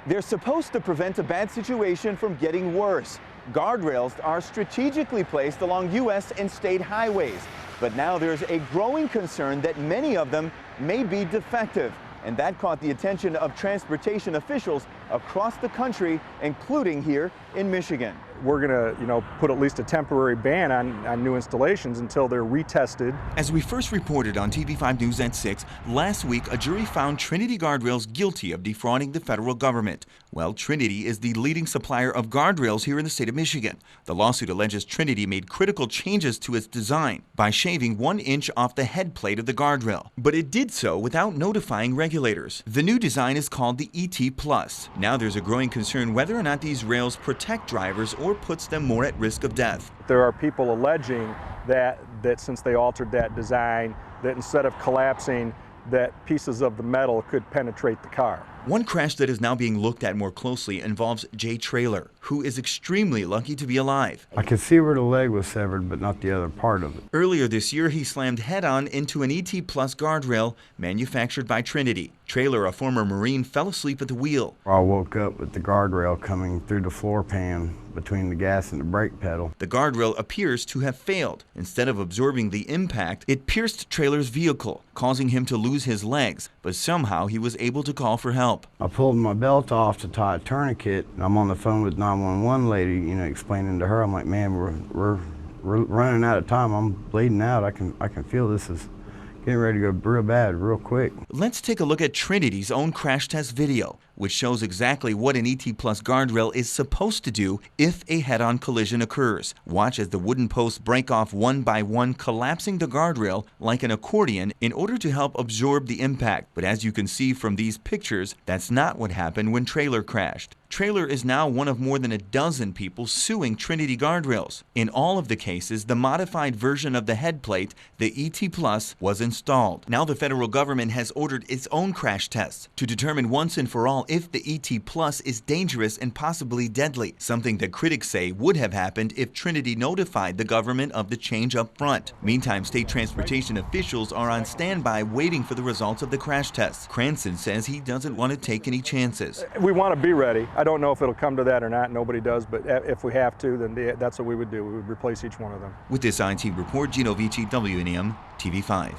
They're supposed to prevent a bad situation from getting worse. Guardrails are strategically placed along U.S. and state highways. But now there's a growing concern that many of them may be defective. And that caught the attention of transportation officials across the country, including here in Michigan. We're going to, put at least a temporary ban on new installations until they're retested. As we first reported on TV5 News at 6, last week a jury found Trinity Guardrails guilty of defrauding the federal government. Well, Trinity is the leading supplier of guardrails here in the state of Michigan. The lawsuit alleges Trinity made critical changes to its design by shaving 1 inch off the head plate of the guardrail. But it did so without notifying regulators. The new design is called the ET+. Now there's a growing concern whether or not these rails protect drivers or puts them more at risk of death. There are people alleging that since they altered that design, that instead of collapsing, that pieces of the metal could penetrate the car. One crash that is now being looked at more closely involves Jay Trailer, who is extremely lucky to be alive. I could see where the leg was severed, but not the other part of it. Earlier this year, he slammed head-on into an ET+ guardrail manufactured by Trinity. Trailer, a former Marine, fell asleep at the wheel. I woke up with the guardrail coming through the floor pan between the gas and the brake pedal. The guardrail appears to have failed. Instead of absorbing the impact, it pierced Trailer's vehicle, causing him to lose his legs, but somehow he was able to call for help. I pulled my belt off to tie a tourniquet, and I'm on the phone with 911 lady, explaining to her, I'm like, man, we're running out of time. I'm bleeding out. I can feel this is getting ready to go real bad, real quick. Let's take a look at Trinity's own crash test video, which shows exactly what an ET+ guardrail is supposed to do if a head-on collision occurs. Watch as the wooden posts break off one by one, collapsing the guardrail like an accordion in order to help absorb the impact. But as you can see from these pictures, that's not what happened when Trailer crashed. Trailer is now one of more than a dozen people suing Trinity Guardrails. In all of the cases, the modified version of the head plate, the ET+, was installed. Now the federal government has ordered its own crash tests to determine once and for all if the ET+ is dangerous and possibly deadly, something that critics say would have happened if Trinity notified the government of the change up front. Meantime, state transportation officials are on standby waiting for the results of the crash tests. Cranston says he doesn't want to take any chances. We want to be ready. I don't know if it'll come to that or not. Nobody does, but if we have to, then that's what we would do. We would replace each one of them. With this IT report, Gino Vici, WNEMb TV5.